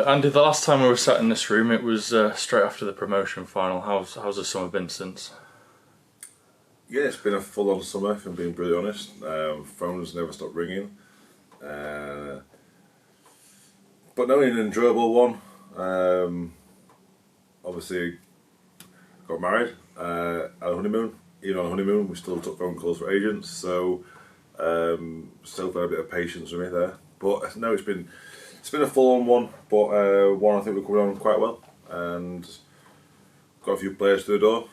Andy, the last time we were sat in this room, it was straight after the promotion final. How's the summer been since? Yeah, it's been a full-on summer, if I'm being brutally honest. Phones never stopped ringing. But no, an enjoyable one. Obviously, got married, had a honeymoon. Even on a honeymoon, we still took phone calls for agents, so still got a bit of patience with me there. But no, it's been a full-on one, but one I think we're coming on quite well, and got a few players through the door,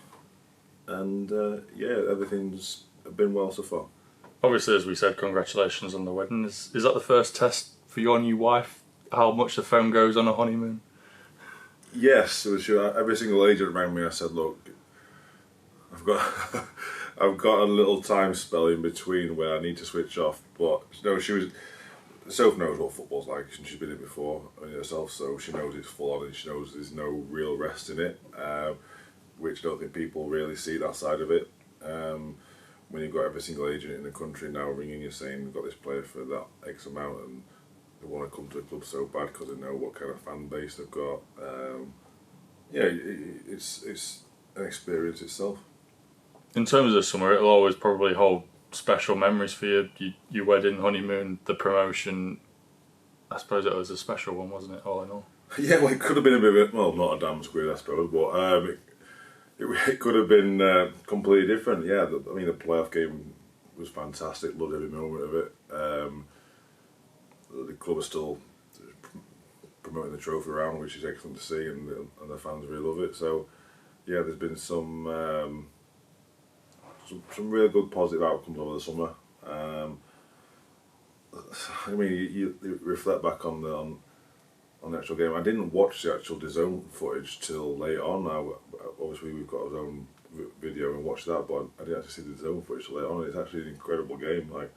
and yeah, everything's been well so far. Obviously, as we said, congratulations on the wedding. Is that the first test for your new wife? How much the phone goes on a honeymoon? Yes, it was sure. Every single agent rang me. I said, "Look, I've got a little time spell in between where I need to switch off." But no, Soph knows what football's like, and she's been in it before herself, so she knows it's full on, and she knows there's no real rest in it, which I don't think people really see that side of it. When you've got every single agent in the country now ringing you saying we've got this player for that X amount, and they want to come to a club so bad because they know what kind of fan base they've got. Yeah, it's an experience itself. In terms of summer, it'll always probably hold special memories for you. Your wedding, honeymoon, the promotion. I suppose it was a special one, wasn't it, all in all? Yeah, well, it could have been a bit, well, not a damn squid, I suppose, but it could have been completely different. Yeah, I mean, the playoff game was fantastic, loved every moment of it. The club is still promoting the trophy around, which is excellent to see, and the fans really love it. So, yeah, there's been some really good positive outcomes over the summer. I mean, you reflect back on the actual game. I didn't watch the actual DAZN footage till late on. Now, obviously, we've got our own video and watched that, but I didn't actually see the DAZN footage till late on. It's actually an incredible game. Like,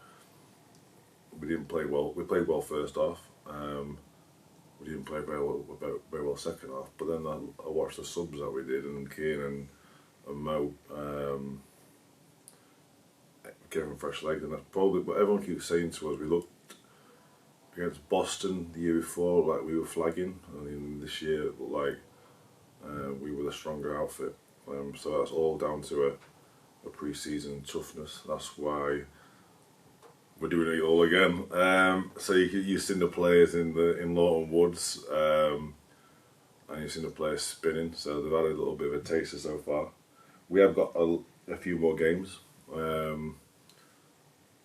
we didn't play well. We played well first half. We didn't play very well second half. But then I watched the subs that we did, and Keane and Mo. Gave them fresh legs, and that's probably what everyone keeps saying to us. We looked against Boston the year before like we were flagging, and then this year it looked like we were the stronger outfit. So that's all down to a pre-season toughness. That's why we're doing it all again. So you've seen the players in Lawton Woods, and you've seen the players spinning. So they've had a little bit of a taster so far. We have got a few more games.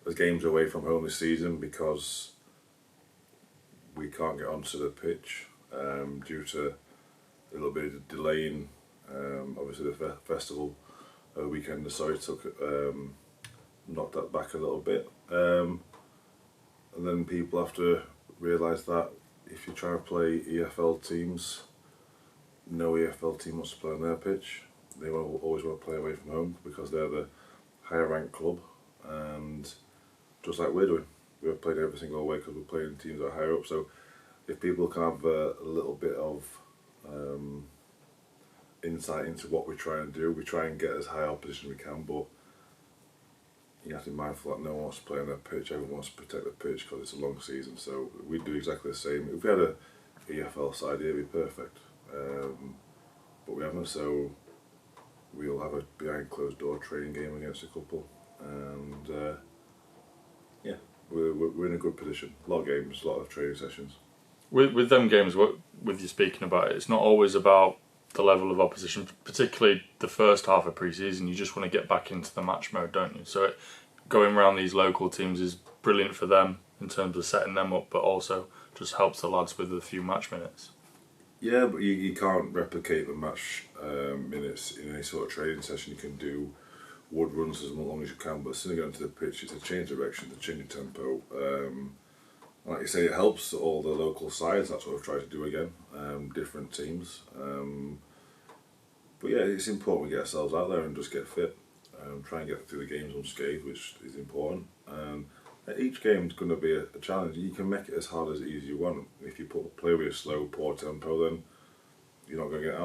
There's games away from home this season because we can't get onto the pitch due to a little bit of delaying. Obviously, the festival weekend, knocked that back a little bit. And then people have to realise that if you try to play EFL teams, no EFL team wants to play on their pitch. They always want to play away from home because they're the higher ranked club, and just like we're doing, we're playing every single way because we're playing teams that are higher up. So if people can have a little bit of insight into what we're trying to do, we try and get as high opposition as we can, but you have to be mindful that no one wants to play on their pitch. Everyone wants to protect the pitch because it's a long season. So we do exactly the same. If we had a EFL side here, it'd be perfect, but we haven't. So we'll have a behind closed door training game against a couple, and yeah, we're in a good position. A lot of games, a lot of training sessions. With them games, with you speaking about it, it's not always about the level of opposition, particularly the first half of pre-season. You just want to get back into the match mode, don't you? So going around these local teams is brilliant for them in terms of setting them up, but also just helps the lads with a few match minutes. Yeah, but you can't replicate the match minutes in any sort of training session. You can do wood runs as long as you can, but as soon as you get onto the pitch, it's a change of direction, to change of tempo. Like you say, it helps all the local sides. That's what we've tried to do again, different teams. But yeah, it's important we get ourselves out there and just get fit. Try and get through the games unscathed, which is important. Each game's going to be a challenge. You can make it as hard as easy as you want. If you play with a slow, poor tempo, then you're not going to get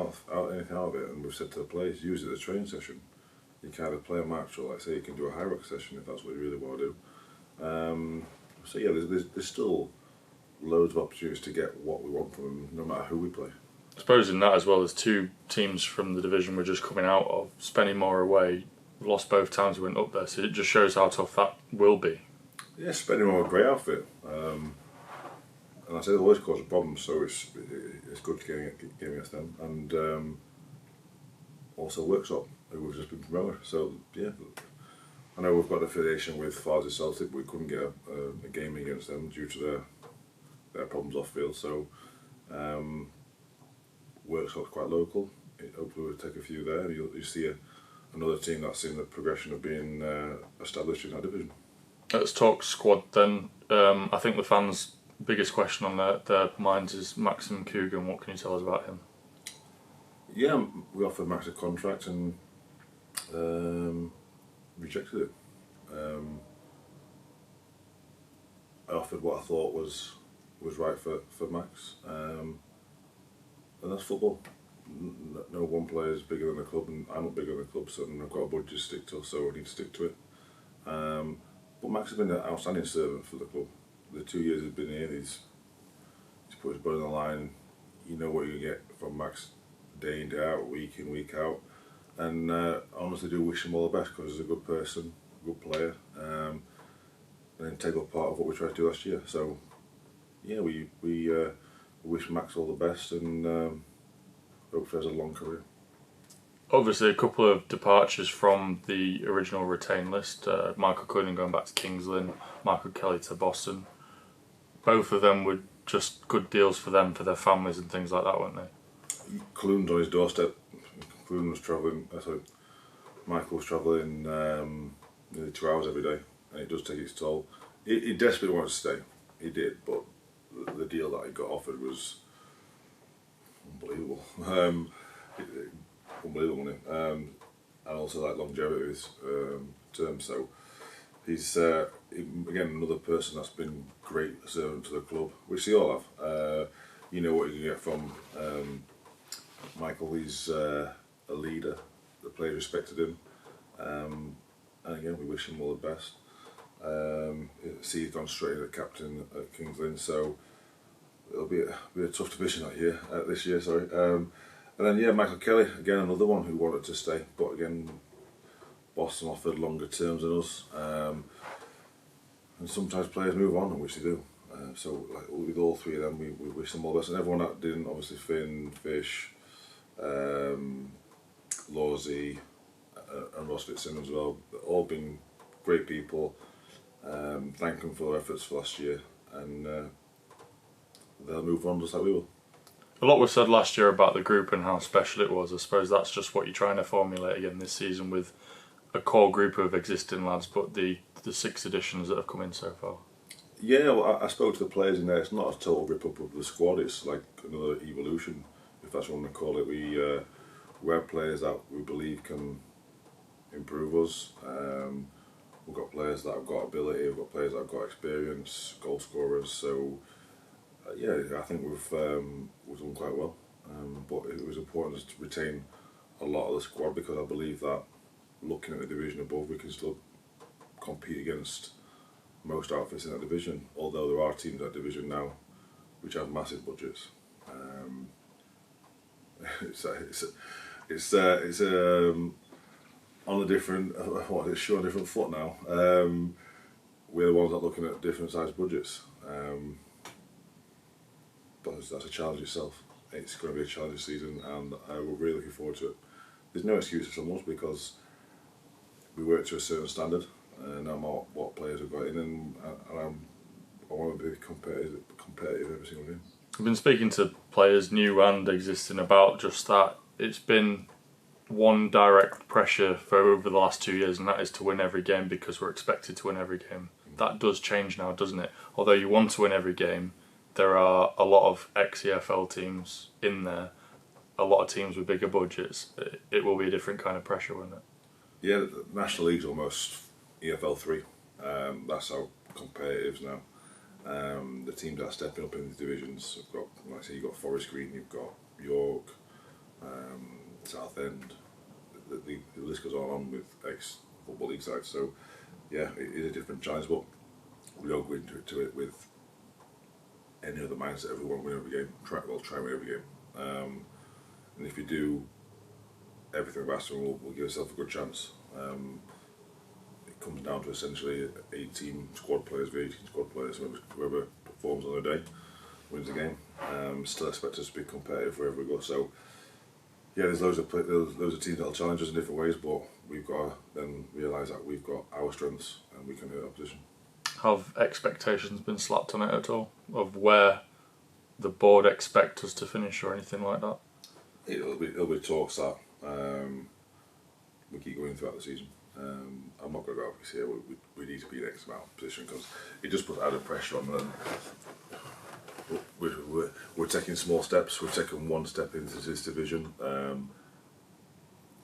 anything out of it. And we've said to the players, use it as a training session. You can either play a match, or like I say, you can do a high rock session if that's what you really want to do. So yeah, there's still loads of opportunities to get what we want from them, no matter who we play. I suppose in that as well, as two teams from the division we're just coming out of, spending more away, lost both times we went up there, so it just shows how tough that will be. Yeah, spending on a great outfit. And I say they always cause a problem, so it's good to get against them. And also Worksop, who we've just been promoted. So yeah, I know we've got an affiliation with Farsley Celtic, but we couldn't get a game against them due to their problems off field. So Worksop's quite local. Hopefully we'll take a few there. You see another team that's in the progression of being established in that division. Let's talk squad then. I think the fans' biggest question on their minds is Maxim Kouogun. What can you tell us about him? Yeah, we offered Max a contract and rejected it. I offered what I thought was right for Max, and that's football. No one player is bigger than the club, and I'm not bigger than the club, so I've got a budget to stick to, so I need to stick to it. But Max has been an outstanding servant for the club. The 2 years he's been here, he's put his blood on the line. You know what you get from Max day in, day out, week in, week out. And I honestly do wish him all the best because he's a good person, a good player, and an integral part of what we tried to do last year. So, yeah, we wish Max all the best and hope he has a long career. Obviously, a couple of departures from the original retained list. Michael Kouogun going back to Kings Lynn, Michael Kelly to Boston. Both of them were just good deals for them, for their families and things like that, weren't they? Kouogun's on his doorstep. Kouogun was travelling. Michael was travelling nearly 2 hours every day, and it does take its toll. He desperately wanted to stay. He did, but the deal that he got offered was unbelievable. Unbelievable money, and also like longevity of his term. So he's again another person that's been great servant to the club, which they all have. You know what you can get from Michael. He's a leader. The players respected him, and again we wish him all the best. He's gone straight into captain at Kings Lynn, so it'll be a tough division this year. Sorry. And then, yeah, Michael Kelly, again, another one who wanted to stay, but again, Boston offered longer terms than us. And sometimes players move on, which they do. So, like, with all three of them, we wish them all the best. And everyone that didn't, obviously, Finn, Fish, Lawsey, and Ross Fitzsimmons as well, all been great people. Thank them for their efforts for last year, and they'll move on just like we will. A lot was said last year about the group and how special it was. I suppose that's just what you're trying to formulate again this season with a core group of existing lads, but the 6 additions that have come in so far. Yeah, well, I spoke to the players in there. It's not a total rip-up of the squad. It's like another evolution, if that's what I'm going to call it. We have players that we believe can improve us. We've got players that have got ability. We've got players that have got experience, goal scorers. So yeah, I think we've done quite well. But it was important to retain a lot of the squad because I believe that looking at the division above, we can still compete against most outfits in that division. Although there are teams in that division now which have massive budgets. It's on a different it's on a different foot now. We're the ones that are looking at different sized budgets. But that's a challenge itself. It's going to be a challenging season, and we're really looking forward to it. There's no excuses from us because we work to a certain standard, no matter what players we've got in, and I want to be competitive every single game. I've been speaking to players, new and existing, about just that. It's been one direct pressure for over the last 2 years, and that is to win every game because we're expected to win every game. That does change now, doesn't it? Although you want to win every game, there are a lot of ex-EFL teams in there, a lot of teams with bigger budgets. It will be a different kind of pressure, won't it? Yeah, the National League's almost EFL 3. That's how competitive now. The teams that are stepping up in the divisions have got, like I say, you've got Forest Green, you've got York, Southend. The list goes on with ex-Football League sides. So, yeah, it is a different challenge, but we all go into it with any other mindset. Everyone win every game. Try and win every game. And if you do everything we've asked for, we'll give ourselves a good chance. It comes down to essentially 18 squad players v 18 squad players. Whoever performs on the day wins the game. Still expect us to be competitive wherever we go. So yeah, there's loads of teams that'll challenge us in different ways, but we've got to then realise that we've got our strengths and we can hit our position. Have expectations been slapped on it at all of where the board expect us to finish or anything like that? It'll be talks that we keep going throughout the season. I'm not going to go out this year. We need to be in X amount of position because it just puts added pressure on them. We're taking small steps. We're taking one step into this division.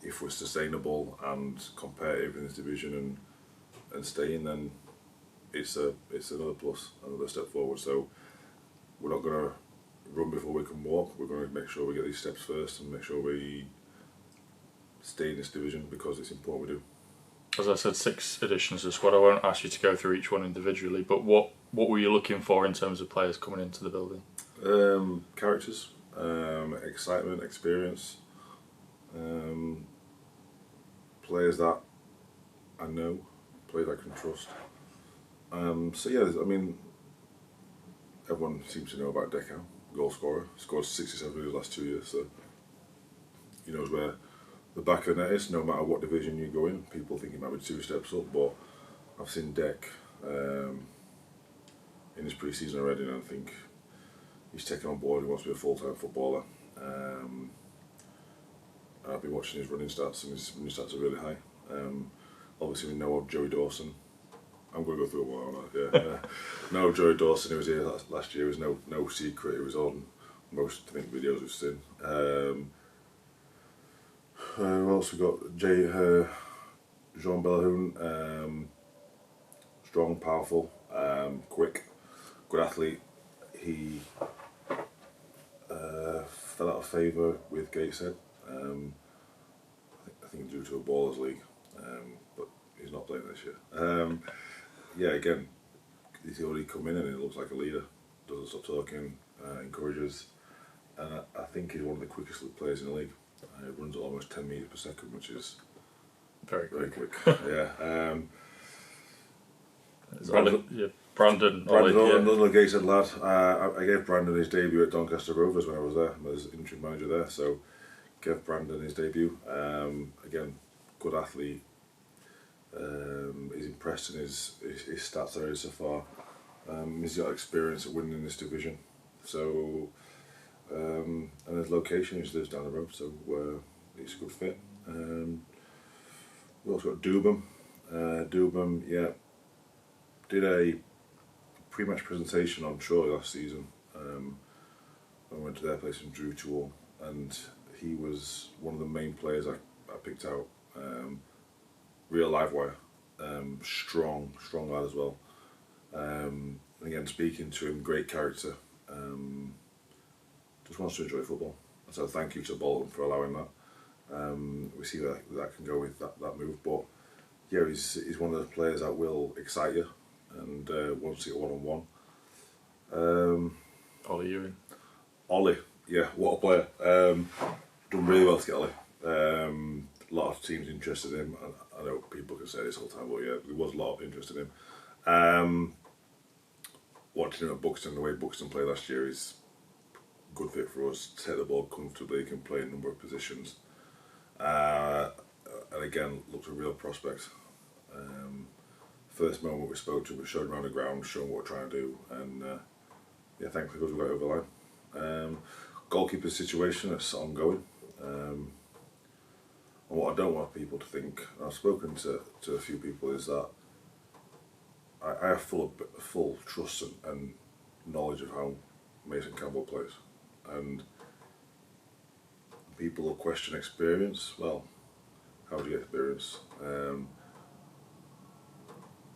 If we're sustainable and competitive in this division and staying, then it's another plus, another step forward. So we're not going to run before we can walk. We're going to make sure we get these steps first and make sure we stay in this division because it's important we do. As I said, 6 additions to the squad. I won't ask you to go through each one individually, but what were you looking for in terms of players coming into the building? Characters, excitement, experience, players that I know, players I can trust. So yeah, I mean, everyone seems to know about Deco, goal scorer. Scored 67 in his last 2 years, so he knows where the back of the net is, no matter what division you go in. People think he might be 2 steps up, but I've seen Deck in his pre-season already, and I think he's taken on board. He wants to be a full-time footballer. I've been watching his running stats, and his running stats are really high. Obviously, we know of Joey Dawson. I'm going to go through a while now. Yeah, no, Joey Dawson, who was here last year, was no secret. He was on most, I think, videos we've seen. Who else we got? Jean Bellahun, strong, powerful, quick, good athlete. He fell out of favour with Gateshead. I think due to a Ballers League, but he's not playing this year. Yeah, again, he's already come in and he looks like a leader. Doesn't stop talking, encourages, and I think he's one of the quickest players in the league. He runs at almost 10 metres per second, which is very quick. Yeah. Brandon, another Gateshead lad. I gave Brandon his debut at Doncaster Rovers when I was there. I was interim manager there, so gave Brandon his debut. Again, good athlete. He's impressed in his stats area so far. He's got experience at winning in this division. So, and his location, he lives down the road, so it's a good fit. We also got Dubham. Dubham, yeah, did a pre-match presentation on Troy last season. I went to their place and drew 2-2, and he was one of the main players I picked out. Real live wire, strong lad as well. Again, speaking to him, great character. Just wants to enjoy football. So thank you to Bolton for allowing that. We see that can go with that move, but yeah, he's one of the players that will excite you and wants to get one-on-one. Ollie Ewing. Ollie, yeah, what a player. Done really well to get Ollie. A lot of teams interested in him. I know people can say this all the time, but yeah, there was a lot of interest in him. Watching him at Buxton, the way Buxton played last year, is a good fit for us. Take the ball comfortably, can play in a number of positions. And again, looks a real prospect. First moment we spoke to him, we showed him around the ground, showing what we're trying to do, and yeah, thankfully we got over the line. Goalkeeper situation, it's ongoing. And what I don't want people to think, and I've spoken to a few people, is that I have full trust and knowledge of how Mason Campbell plays. And people will question experience. Well, how do you get experience?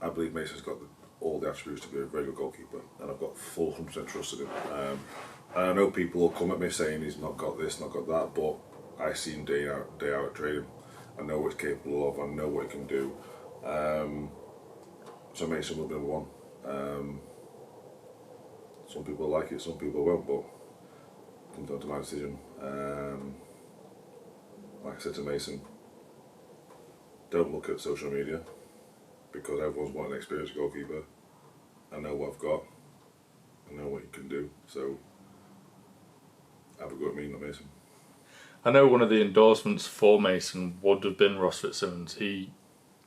I believe Mason's got all the attributes to be a very good goalkeeper, and I've got full 100% trust in him. And I know people will come at me saying he's not got this, not got that, but I see him day out at training. I know what he's capable of, I know what he can do. So Mason will be number one. Some people like it, some people won't, but it comes down to my decision. Like I said to Mason, don't look at social media because everyone's wanting an experienced goalkeeper. I know what I've got. I know what you can do. So have a go at me, not Mason. I know one of the endorsements for Mason would have been Ross Fitzsimmons. He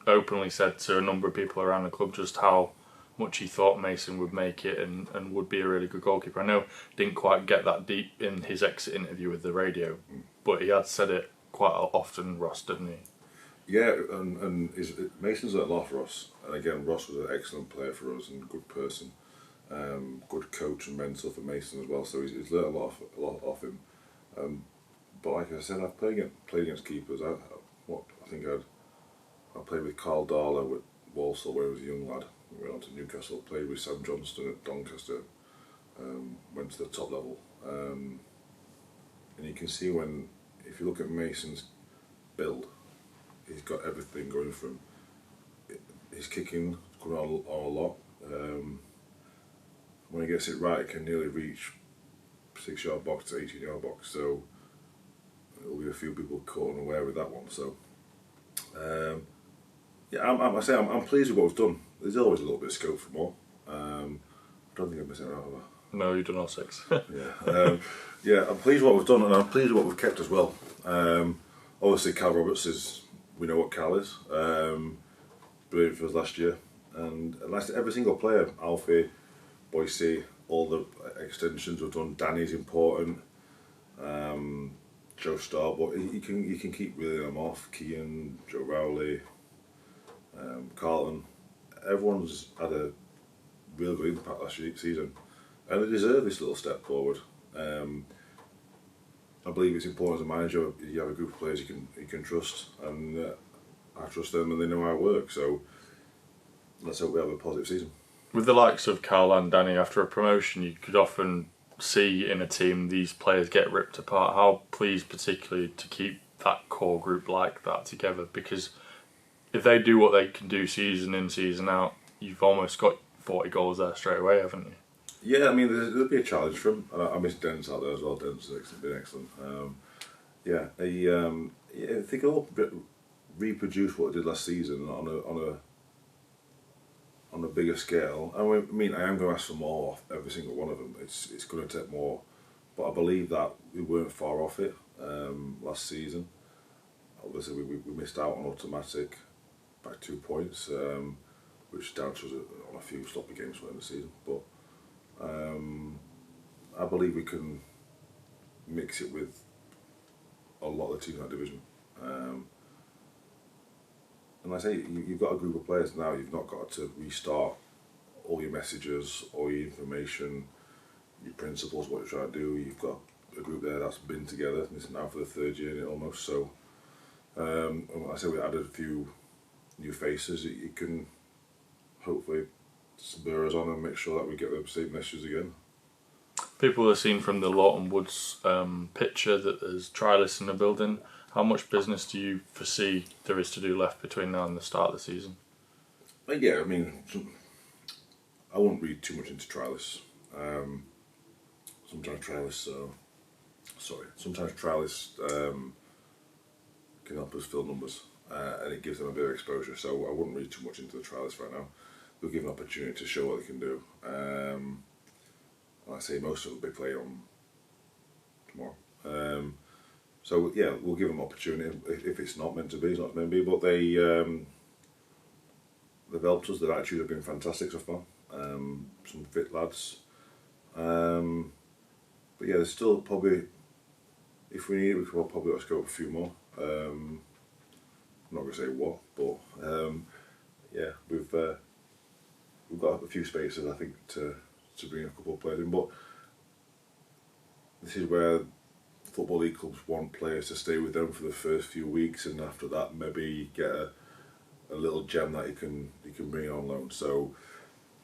openly said to a number of people around the club just how much he thought Mason would make it and would be a really good goalkeeper. I know he didn't quite get that deep in his exit interview with the radio, but he had said it quite often, Ross, didn't he? Yeah, and Mason's learnt a lot for us. And again, Ross was an excellent player for us and a good person, good coach and mentor for Mason as well. So he's learnt a lot off him. But like I said, I've played against keepers. I played with Carl Darlow at Walsall when he was a young lad. We went on to Newcastle, played with Sam Johnston at Doncaster, went to the top level. And you can see if you look at Mason's build, he's got everything going from his kicking, coming on a lot. When he gets it right, it can nearly reach 6-yard box to 18-yard box. So there'll be a few people caught unaware with that one. So I'm pleased with what we've done. There's always a little bit of scope for more. I don't think I'm missing out on that. No, you've done all 6. Yeah, I'm pleased with what we've done, and I'm pleased with what we've kept as well. Obviously, Cal Roberts we know what Cal is. Brilliant for us last year, and every single player, Alfie, Boise, all the extensions we've done. Danny's important. Joe Starr, but you can keep reeling them off. Kean, Joe Rowley, Carlton. Everyone's had a real good impact last season, and they deserve this little step forward. I believe it's important as a manager you have a group of players you can trust, and I trust them and they know how it works. So let's hope we have a positive season. With the likes of Carl and Danny, after a promotion, you could often see in a team these players get ripped apart. How pleased particularly to keep that core group like that together, because if they do what they can do season in, season out, you've almost got 40 goals there straight away, haven't you? Yeah, I mean, there'll be a challenge for him. I miss Dents out there as well. Dents has been excellent. If they can all reproduce what they did last season on a bigger scale, I mean, I am going to ask for more off every single one of them. It's going to take more, but I believe that we weren't far off it last season. Obviously, we missed out on automatic by 2 points, which down to us on a few sloppy games for the season. But I believe we can mix it with a lot of the teams in that division. And I say, you've got a group of players now, you've not got to restart all your messages, all your information, your principles, what you're trying to do. You've got a group there that's been together, and it's now for the 3rd year in it almost. So, and like I say, we added a few new faces that you can hopefully spur us on and make sure that we get the same messages again. People have seen from the Lawton Woods picture that there's trialists in the building. How much business do you foresee there is to do left between now and the start of the season? Yeah, I mean, I won't read too much into trialists. Sometimes trialists can help us fill numbers, and it gives them a bit of exposure. So I wouldn't read too much into the trialists right now. We'll give them an opportunity to show what they can do. Like I say, most of them will be playing on tomorrow. So yeah, we'll give them opportunity. If it's not meant to be, it's not meant to be. But they've helped us. Their attitude have been fantastic so far. Some fit lads. But yeah, there's still probably, if we need it, we could probably let's go a few more. I'm not going to say what, but yeah, we've got a few spaces I think to bring a couple of players in. But this is where Football League clubs want players to stay with them for the first few weeks, and after that maybe get a little gem that you can bring on loan. So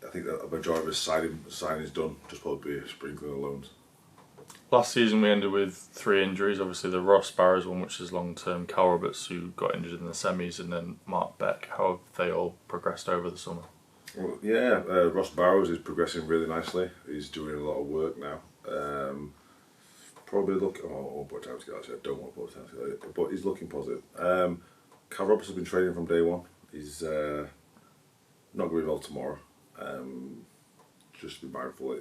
I think that a majority of his signing is done, just probably a sprinkling of loans. Last season we ended with 3 injuries. Obviously the Ross Barrows one, which is long term, Cal Roberts, who got injured in the semis, and then Mark Beck. How have they all progressed over the summer? Well, yeah, Ross Barrows is progressing really nicely. He's doing a lot of work now. Probably looking. Oh, put time scale. Actually, I don't want to put time scale, but he's looking positive. Cal Roberts has been training from day one. He's not going to be involved tomorrow. Just be mindful.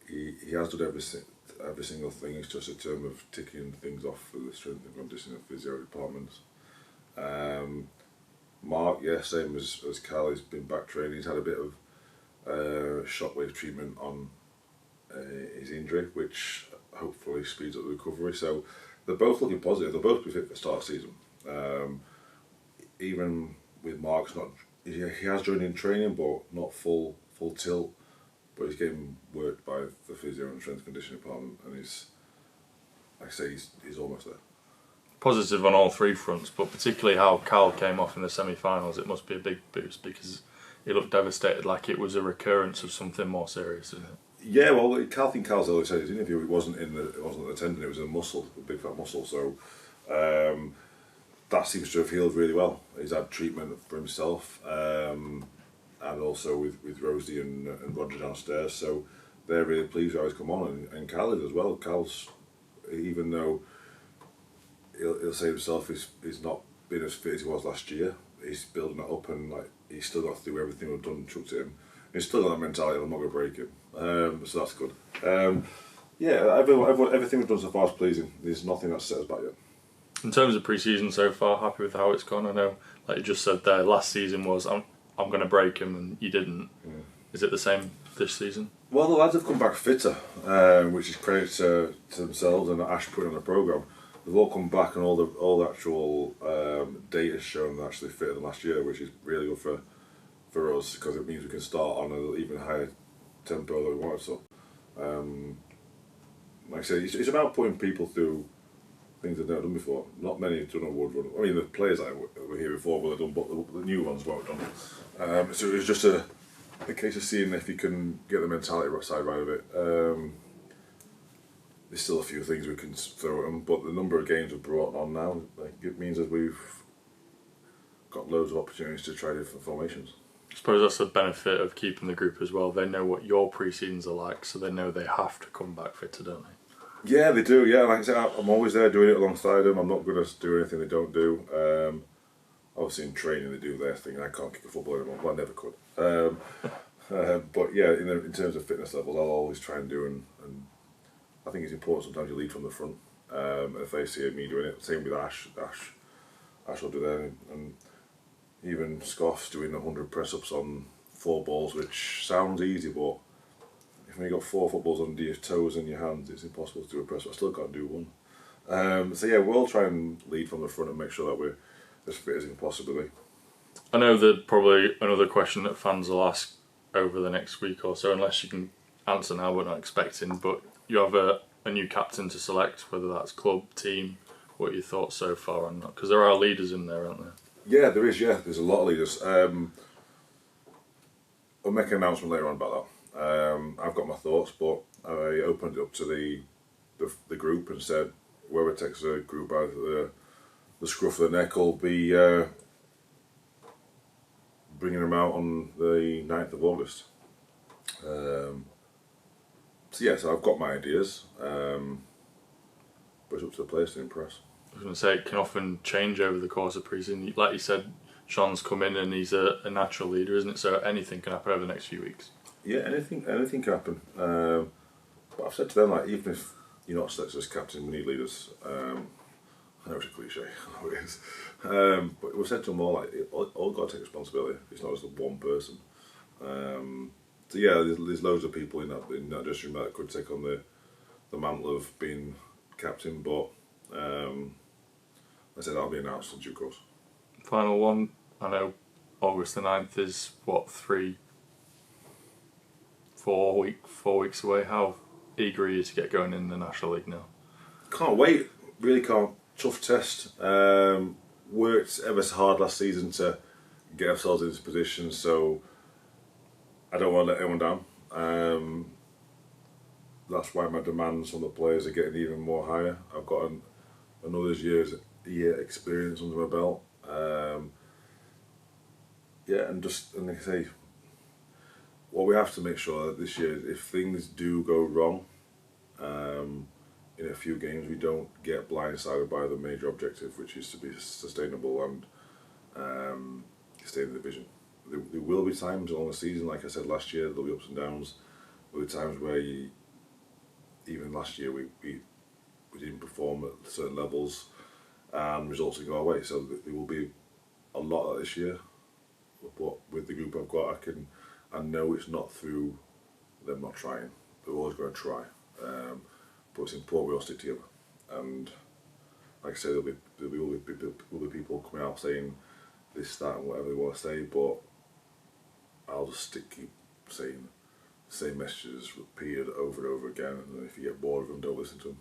He has done every single thing. It's just a term of ticking things off for the strength and conditioning and physio departments. Mark, yeah, same as Cal. He's been back training. He's had a bit of shockwave treatment on his injury, which hopefully speeds up the recovery. So they're both looking positive. They'll both be fit for the start of the season. Even with Mark's not, he has joined in training, but not full tilt. But he's getting worked by the physio and strength conditioning department, and he's almost there. Positive on all three fronts, but particularly how Cal came off in the semi-finals, it must be a big boost because he looked devastated, like it was a recurrence of something more serious, isn't it? Yeah, well, I think Cal's always said in his interview it wasn't the tendon, it was a muscle, a big fat muscle. So that seems to have healed really well. He's had treatment for himself, and also with Rosie and Roger downstairs. So they're really pleased how he's come on, and Cal is as well. Cal's, even though he'll say himself he's not been as fit as he was last year, he's building that up, and like he's still got through everything we've done and chucked at him. He's still got that mentality, I'm not going to break him. So that's good. Yeah, everything we've done so far is pleasing. There's nothing that's set us back yet. In terms of pre-season so far, happy with how it's gone? I know, like you just said there, last season was I'm going to break him, and you didn't. Mm. Is it the same this season? Well, the lads have come back fitter, which is credit to themselves and Ash putting on the programme. They've all come back, and all the actual data has shown they're actually fitter than last year, which is really good for us because it means we can start on an even higher tempo than we wanted. So, like I say, it's about putting people through things they've never done before. Not many have done a wood run. I mean, the players that were here before will have done, but the new ones won't have done. So it was just a case of seeing if you can get the mentality side right of it. There's still a few things we can throw at them, but the number of games we've brought on now, like, it means that we've got loads of opportunities to try different formations. I suppose that's the benefit of keeping the group as well. They know what your pre-seasons are like, so they know they have to come back fitter, don't they? Yeah, they do. Yeah, like I said, I'm always there doing it alongside them. I'm not going to do anything they don't do. Obviously, in training, they do their thing. I can't kick a football anymore. Well, I never could. But yeah, in terms of fitness levels, I'll always try and do, and I think it's important sometimes you lead from the front. If they see me doing it, same with Ash will do that, and even Scoff's doing 100 press-ups on 4 balls, which sounds easy, but if you've got 4 footballs under your toes and your hands, it's impossible to do a press-up. I still can't do one. So yeah, we'll try and lead from the front and make sure that we're as fit as we can possibly be. I know that probably another question that fans will ask over the next week or so, unless you can answer now, we're not expecting, but you have a new captain to select, whether that's club, team. What are your thoughts so far on that? Because there are leaders in there, aren't there? Yeah, there is. Yeah, there's a lot of leaders. I'll make an announcement later on about that. I've got my thoughts, but I opened it up to the group and said whoever takes a group out of the scruff of the neck will be bringing them out on the 9th of August. So yeah, so I've got my ideas, but it's up to the players to impress. I was going to say it can often change over the course of pre-season. Like you said, Sean's come in and he's a natural leader, isn't it? So anything can happen over the next few weeks. Yeah, anything can happen. But I've said to them, like, even if you're not selected as captain, we need leaders. I know it's a cliche, I know it is. But we've said to them all, like, all got to take responsibility. It's not just the one person. So yeah, there's loads of people in that dressing room that could take on the mantle of being captain, but I said that'll be announced in due course. Final one, I know August the 9th is, what, 4 weeks away. How eager are you to get going in the National League now? Can't wait, really can't. Tough test. Worked ever so hard last season to get ourselves in this position, so I don't want to let anyone down. That's why my demands from the players are getting even more higher. I've got another year experience under my belt. yeah, and like I say, what we have to make sure that this year, if things do go wrong, in a few games, we don't get blindsided by the major objective, which is to be sustainable and stay in the division. There will be times along the season, like I said last year, there'll be ups and downs. There will be times where even last year we didn't perform at certain levels and results will go our way. So there will be a lot of this year. But with the group I've got, I know it's not through them not trying. They're always going to try. But it's important we all stick together. And like I say, will be people coming out saying this, that, and whatever they want to say. But I'll just keep saying the same messages repeated over and over again. And if you get bored of them, don't listen to them.